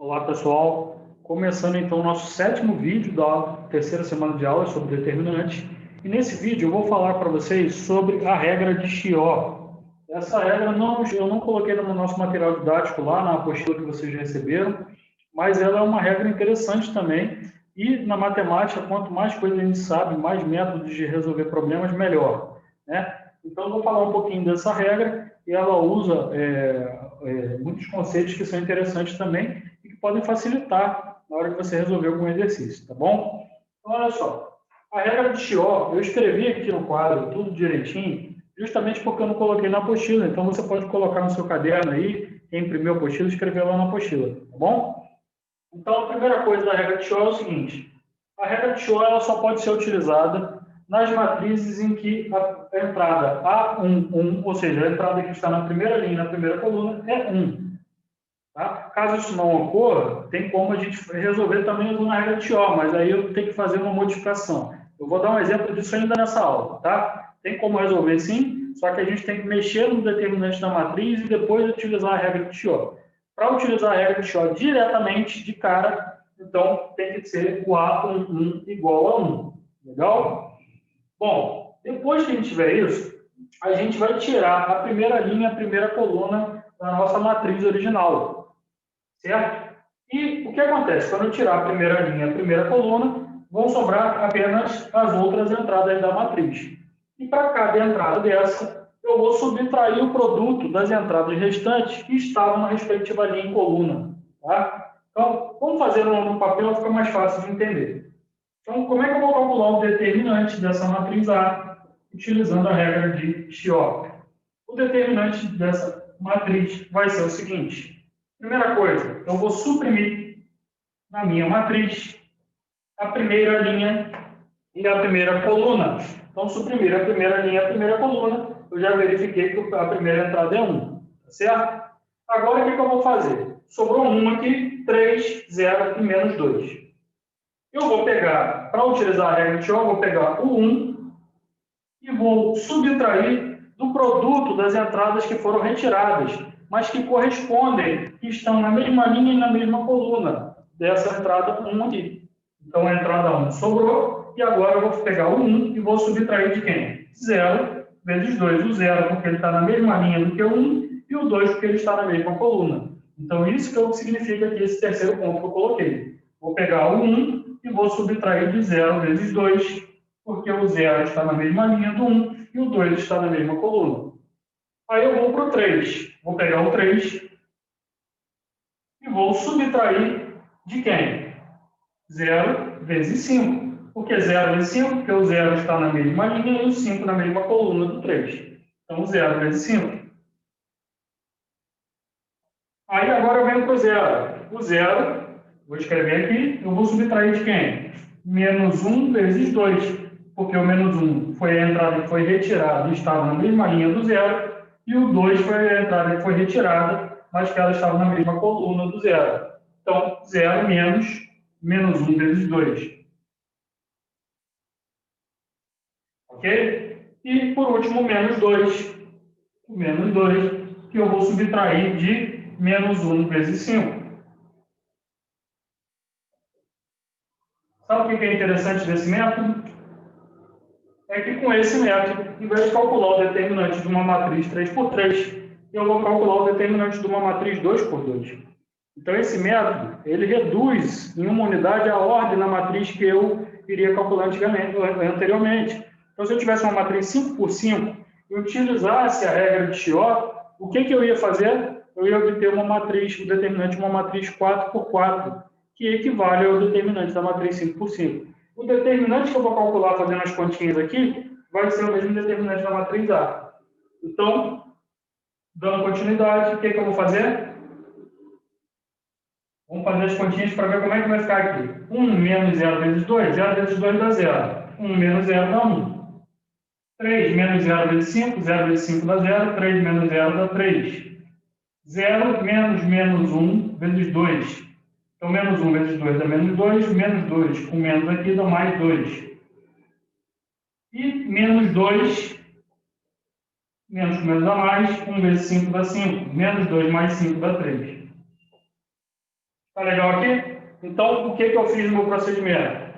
Olá pessoal, começando então o nosso sétimo vídeo da terceira semana de aula sobre determinantes. E nesse vídeo eu vou falar para vocês sobre a regra de Chió. Essa regra eu não coloquei no nosso material didático lá na apostila que vocês receberam, mas ela é uma regra interessante também. E na matemática, quanto mais coisas a gente sabe, mais métodos de resolver problemas, melhor, né? Então eu vou falar um pouquinho dessa regra e ela usa muitos conceitos que são interessantes também e que podem facilitar na hora que você resolver algum exercício, tá bom? Então, olha só, a regra de Chió, eu escrevi aqui no quadro tudo direitinho, justamente porque eu não coloquei na apostila, então você pode colocar no seu caderno aí, quem imprimiu a apostila, escrever lá na apostila, tá bom? Então, a primeira coisa da regra de Chió é o seguinte, a regra de Chió ela só pode ser utilizada nas matrizes em que a entrada A1, ou seja, a entrada que está na primeira linha, na primeira coluna, é 1. Tá? Caso isso não ocorra, tem como a gente resolver também usando a regra de Chió, mas aí eu tenho que fazer uma modificação. Eu vou dar um exemplo disso ainda nessa aula, tá? Tem como resolver sim, só que a gente tem que mexer no determinante da matriz e depois utilizar a regra de Chió. Para utilizar a regra de Chió diretamente, de cara, então tem que ser o A1 igual a 1. Legal? Bom, depois que a gente tiver isso, a gente vai tirar a primeira linha, a primeira coluna da nossa matriz original, certo? E o que acontece? Quando eu tirar a primeira linha, a primeira coluna, vão sobrar apenas as outras entradas da matriz. E para cada entrada dessa, eu vou subtrair o produto das entradas restantes que estavam na respectiva linha em coluna. Tá? Então, vamos fazer no papel, fica mais fácil de entender. Então, como é que eu vou calcular o determinante dessa matriz A, utilizando a regra de Chió? O determinante dessa matriz vai ser o seguinte. Primeira coisa, eu vou suprimir na minha matriz a primeira linha e a primeira coluna. Então, suprimir a primeira linha e a primeira coluna, eu já verifiquei que a primeira entrada é 1, tá certo? Agora, o que eu vou fazer? Sobrou 1 aqui, 3, 0 e menos 2. Eu vou pegar, para utilizar a regra de Chió, eu vou pegar o 1 e vou subtrair do produto das entradas que foram retiradas, mas que correspondem, que estão na mesma linha e na mesma coluna dessa entrada 1 aqui. Então, a entrada 1 sobrou, e agora eu vou pegar o 1 e vou subtrair de quem? 0 vezes 2. O 0 porque ele está na mesma linha do que o 1, e o 2 porque ele está na mesma coluna. Então, isso que significa aqui esse terceiro ponto que eu coloquei. Vou pegar o 1 e vou subtrair de 0 vezes 2, porque o 0 está na mesma linha do 1 e o 2 está na mesma coluna. Aí eu vou para o 3. Vou pegar o 3 e vou subtrair de quem? 0 vezes 5. Por que 0 vezes 5? Porque o 0 está na mesma linha e o 5 na mesma coluna do 3. Então, 0 vezes 5. Aí agora eu venho para o 0. O 0, vou escrever aqui, eu vou subtrair de quem? Menos 1 vezes 2. Porque o menos 1 foi a entrada que foi retirada e estava na mesma linha do 0. E o 2 foi a entrada que foi retirada, mas que ela estava na mesma coluna do 0. Então, 0 menos 1 vezes 2. Ok? E, por último, menos 2. Menos 2, que eu vou subtrair de menos 1 vezes 5. Sabe o que é interessante desse método? É que com esse método, em vez de calcular o determinante de uma matriz 3 por 3, eu vou calcular o determinante de uma matriz 2 por 2. Então, esse método, ele reduz em uma unidade a ordem na matriz que eu iria calcular anteriormente. Então, se eu tivesse uma matriz 5 por 5 e utilizasse a regra de Chió, o que eu ia fazer? Eu ia obter uma matriz, o determinante de uma matriz 4 por 4, que equivale ao determinante da matriz 5 por 5. O determinante que eu vou calcular fazendo as continhas aqui vai ser o mesmo determinante da matriz A. Então, dando continuidade, o que eu vou fazer? Vamos fazer as continhas para ver como é que vai ficar aqui. 1 menos 0 vezes 2, 0 vezes 2 dá 0. 1 menos 0 dá 1. 3 menos 0 vezes 5, 0 vezes 5 dá 0. 3 menos 0 dá 3. 0 menos 1 vezes 2. Então, menos 1 vezes 2 dá menos 2. Menos 2 com menos aqui dá mais 2. E menos 2, menos com menos dá mais. 1 vezes 5 dá 5. Menos 2 mais 5 dá 3. Tá legal aqui? Então, o que eu fiz no meu procedimento?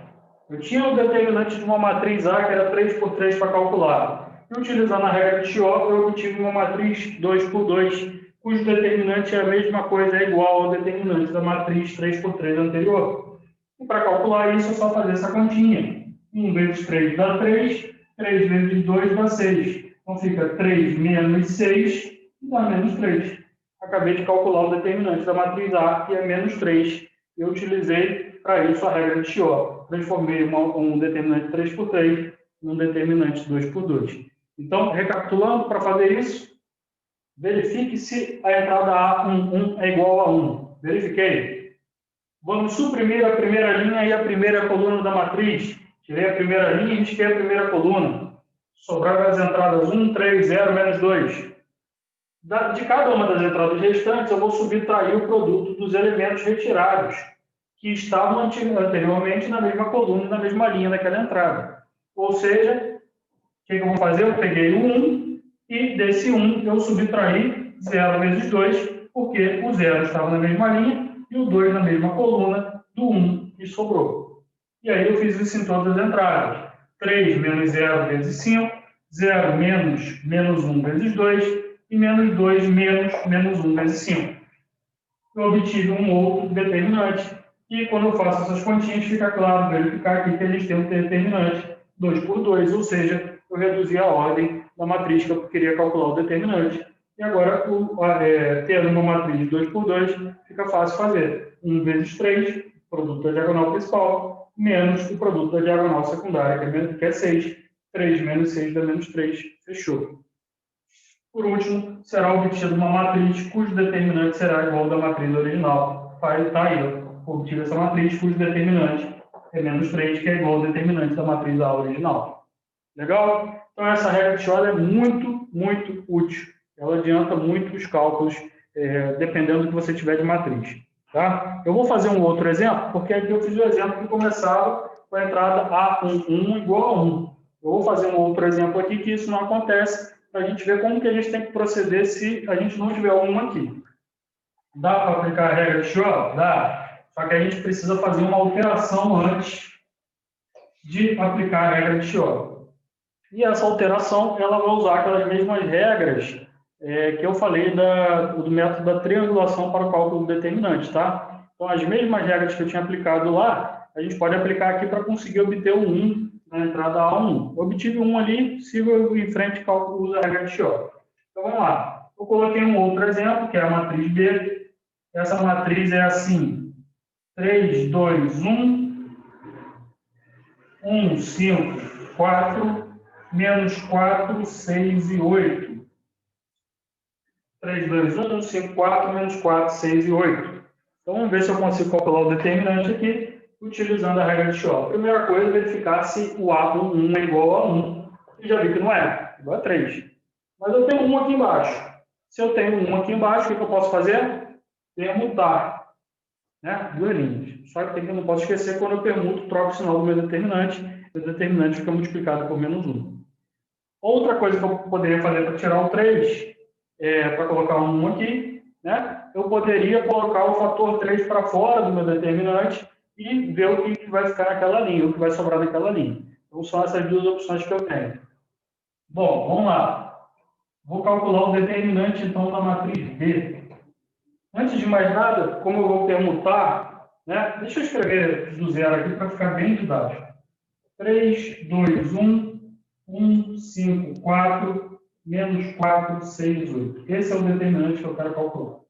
Eu tinha o determinante de uma matriz A, que era 3 por 3 para calcular. E utilizando a regra de Chió, eu obtive uma matriz 2 por 2, cujo determinante é a mesma coisa, é igual ao determinante da matriz 3 por 3 anterior. E para calcular isso, é só fazer essa continha. 1 vezes 3 dá 3, 3 vezes 2 dá 6. Então fica 3 menos 6 e dá menos 3. Acabei de calcular o determinante da matriz A, que é menos 3. Eu utilizei para isso a regra de Chió. Transformei um determinante 3 por 3 num determinante 2 por 2. Então, recapitulando, para fazer isso, verifique se a entrada A11 é igual a 1. Verifiquei. Vamos suprimir a primeira linha e a primeira coluna da matriz. Tirei a primeira linha e risquei a primeira coluna. Sobraram as entradas 1, 3, 0, menos 2. De cada uma das entradas restantes, eu vou subtrair o produto dos elementos retirados, que estavam anteriormente na mesma coluna e na mesma linha daquela entrada. Ou seja, o que eu vou fazer? Eu peguei o 1 e desse 1 eu subtraí 0 vezes 2, porque o 0 estava na mesma linha e o 2 na mesma coluna do 1 que sobrou. E aí eu fiz isso em todas as entradas. 3 menos 0 vezes 5, 0 menos menos 1 vezes 2 e menos 2 menos 1 vezes 5. Eu obtive um outro determinante. E quando eu faço essas continhas, fica claro verificar aqui que a gente tem um determinante 2 por 2, ou seja, eu reduzi a ordem da matriz que eu queria calcular o determinante. E agora, tendo uma matriz 2 por 2, fica fácil fazer. 1 vezes 3, produto da diagonal principal, menos o produto da diagonal secundária, que é 6. 3 menos 6 dá menos 3. Fechou. Por último, será obtida uma matriz cujo determinante será igual ao da matriz original. Está aí, obtive essa matriz cujo determinante é menos 3, que é igual ao determinante da matriz A original. Legal? Então, essa regra de Scholl é muito, muito útil. Ela adianta muito os cálculos, dependendo do que você tiver de matriz. Tá? Eu vou fazer um outro exemplo, porque aqui eu fiz o exemplo que começava com a entrada A11 igual a 1. Eu vou fazer um outro exemplo aqui que isso não acontece, para a gente ver como que a gente tem que proceder se a gente não tiver um aqui. Dá para aplicar a regra de Scholl? Dá. Só que a gente precisa fazer uma alteração antes de aplicar a regra de Scholl. E essa alteração, ela vai usar aquelas mesmas regras que eu falei do método da triangulação para o cálculo do determinante, tá? Então, as mesmas regras que eu tinha aplicado lá, a gente pode aplicar aqui para conseguir obter o 1 na entrada A1. Eu obtive 1 ali, sigo em frente e cálculo uso a regra de Scholl. Então, vamos lá. Eu coloquei um outro exemplo, que é a matriz B. Essa matriz é assim: 3, 2, 1, 1, 5, 4, menos 4, 6 e 8. 3, 2, 1, 5, 4, menos 4, 6 e 8. Então, vamos ver se eu consigo calcular o determinante aqui, utilizando a regra de Scholl. Primeira coisa, verificar se o A1 é igual a 1. E já vi que não é, igual a 3. Mas eu tenho 1 aqui embaixo. Se eu tenho 1 aqui embaixo, o que eu posso fazer? Permutar. Né? Duas linhas. Só que eu não posso esquecer, quando eu permuto, troco o sinal do meu determinante, o determinante fica multiplicado por menos 1. Outra coisa que eu poderia fazer para tirar o 3, para colocar um 1 aqui, né? Eu poderia colocar o fator 3 para fora do meu determinante e ver o que vai ficar naquela linha, o que vai sobrar naquela linha. Então, são essas duas opções que eu tenho. Bom, vamos lá. Vou calcular o determinante, então, da matriz B. Antes de mais nada, como eu vou permutar, né? Deixa eu escrever do zero aqui para ficar bem didático. 3, 2, 1, 1, 5, 4, menos 4, 6, 8. Esse é o determinante que eu quero calcular.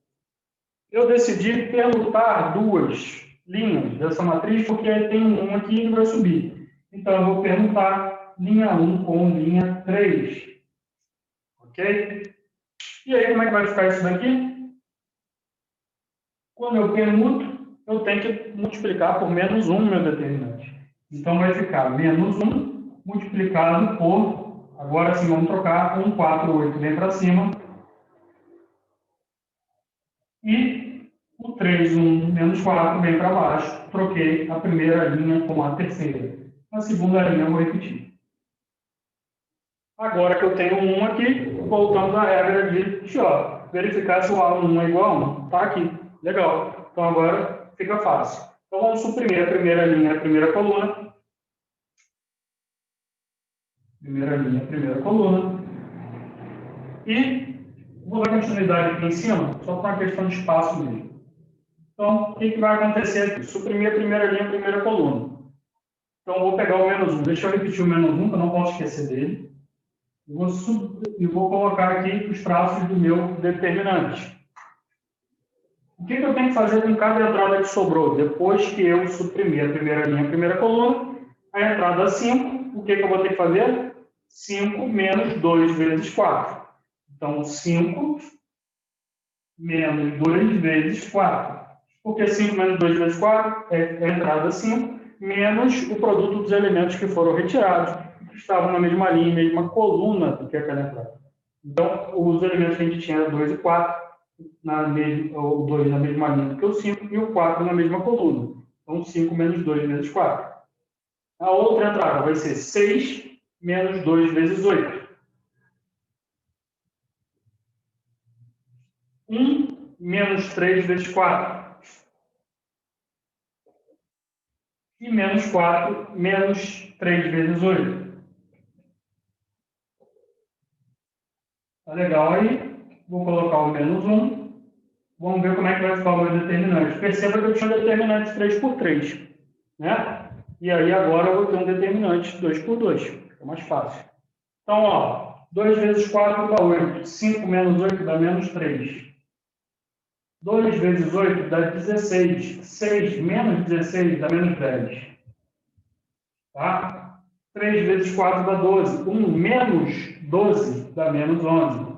Eu decidi permutar duas linhas dessa matriz, porque aí tem um aqui e ele vai subir. Então, eu vou permutar linha 1 com linha 3. Ok? E aí, como é que vai ficar isso daqui? Quando eu permuto, eu tenho que multiplicar por menos 1 meu determinante. Então, vai ficar menos 1 multiplicado por, agora sim, vamos trocar, 1, 4, 8 vem para cima. E o 3, 1, menos 4 vem para baixo. Troquei a primeira linha com a terceira. Na segunda linha, eu vou repetir. Agora que eu tenho 1 aqui, voltamos à regra de Scholl. Verificar se o A1 é igual a 1. Está aqui. Legal. Então, agora, fica fácil. Então, vamos suprimir a primeira linha, a primeira coluna. Primeira linha, a primeira coluna. E vou dar continuidade aqui em cima, só para uma questão de espaço mesmo. Então, o que vai acontecer aqui? Suprimir a primeira linha, a primeira coluna. Então, vou pegar o menos 1. Deixa eu repetir o menos 1, que eu não posso esquecer dele. E vou colocar aqui os traços do meu determinante. O que eu tenho que fazer com cada entrada que sobrou? Depois que eu suprimir a primeira linha, a primeira coluna, a entrada 5, o que eu vou ter que fazer? 5 menos 2 vezes 4. Então, 5 menos 2 vezes 4. Porque 5 menos 2 vezes 4 é a entrada 5, menos o produto dos elementos que foram retirados, que estavam na mesma linha, mesma coluna do que aquela entrada. Então, os elementos que a gente tinha eram 2 e 4, o 2 na mesma linha do que o 5 e o 4 na mesma coluna. Então, 5 menos 2 vezes 4. A outra entrada vai ser 6 menos 2 vezes 8. 1 menos 3 vezes 4. E menos 4 menos 3 vezes 8. Tá legal aí? Vou colocar o menos 1. Vamos ver como é que vai ficar o meu determinante. Perceba que eu tinha um determinante 3 por 3. Né? E aí agora eu vou ter um determinante 2 por 2. Fica mais fácil. Então, ó, 2 vezes 4 dá 8. 5 menos 8 dá menos 3. 2 vezes 8 dá 16. 6 menos 16 dá menos 10. Tá? 3 vezes 4 dá 12. 1 menos 12 dá menos 11.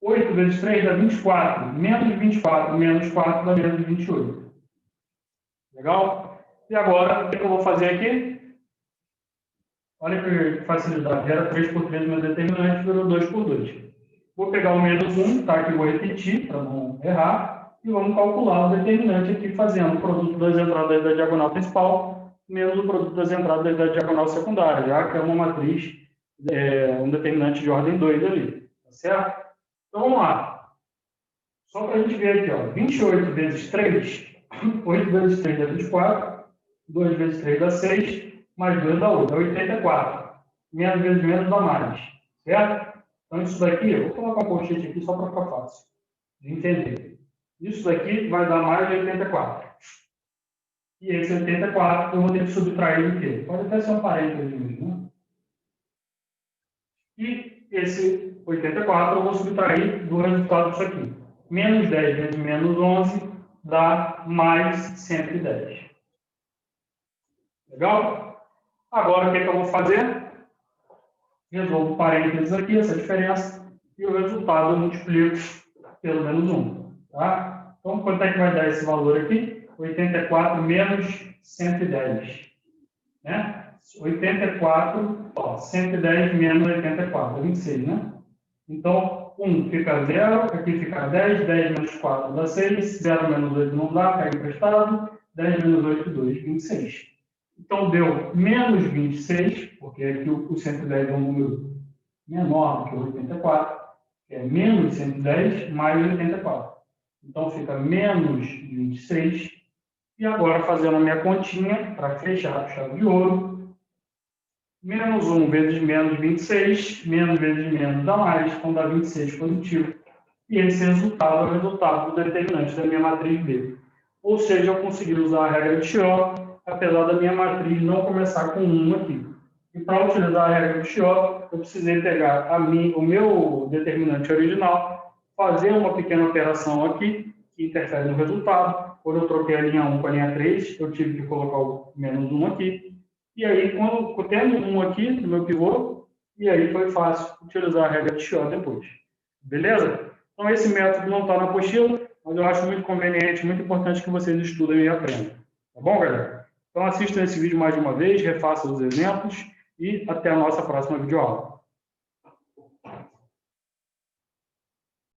8 vezes 3 dá 24. Menos 24 menos 4 dá menos 28. Legal? E agora, o que eu vou fazer aqui? Olha que facilidade. Era 3 por 3 meu determinante, virou 2 por 2. Vou pegar o menos 1, tá? Que eu vou repetir, para não errar. E vamos calcular o determinante aqui, fazendo o produto das entradas da diagonal principal menos o produto das entradas da diagonal secundária, já que é uma matriz, um determinante de ordem 2 ali. Tá certo? Então, vamos lá. Só para a gente ver aqui, ó. 28 vezes 3, 8 vezes 3 dá 24, 2 vezes 3 dá 6, mais 2 dá 8, dá 84. Menos vezes menos dá mais. Certo? Então, isso daqui, eu vou colocar um post-it aqui só para ficar fácil de entender. Isso daqui vai dar mais de 84. E esse 84 eu vou ter que subtrair do quê? Pode até ser um parênteses mesmo, né? E esse 84 eu vou subtrair do resultado disso aqui. Menos 10 vezes menos 11 dá mais 110. Legal? Agora, o que eu vou fazer? Resolvo parênteses aqui, essa diferença, e o resultado eu multiplico pelo menos 1. Tá? Então, quanto é que vai dar esse valor aqui? 84 menos 110. Né? 84, ó, 110 menos 84, 26, né? Então, 1 fica 0, aqui fica 10, 10 menos 4 dá 6, 0 menos 8 não dá, cai emprestado, 10 menos 8, 2, 26. Então, deu menos 26, porque aqui o 110 é um número menor do que o 84, que é menos 110 mais 84. Então, fica menos 26. E agora, fazendo a minha continha, para fechar com chave de ouro, menos 1 vezes menos 26, menos vezes menos dá mais, então dá 26 positivo. E esse resultado é o resultado do determinante da minha matriz B. Ou seja, eu consegui usar a regra de Chió, apesar da minha matriz não começar com 1 aqui. E para utilizar a regra de Chió, eu precisei pegar o meu determinante original, fazer uma pequena operação aqui, que interfere no resultado. Quando eu troquei a linha 1 com a linha 3, eu tive que colocar o menos 1 aqui. E aí, quando tendo 1 aqui no meu pivô, e aí foi fácil utilizar a regra de Chió depois. Beleza? Então, esse método não está na apostila, mas eu acho muito conveniente, muito importante que vocês estudem e aprendam. Tá bom, galera? Então, assistam esse vídeo mais de uma vez, refaçam os exemplos e até a nossa próxima videoaula.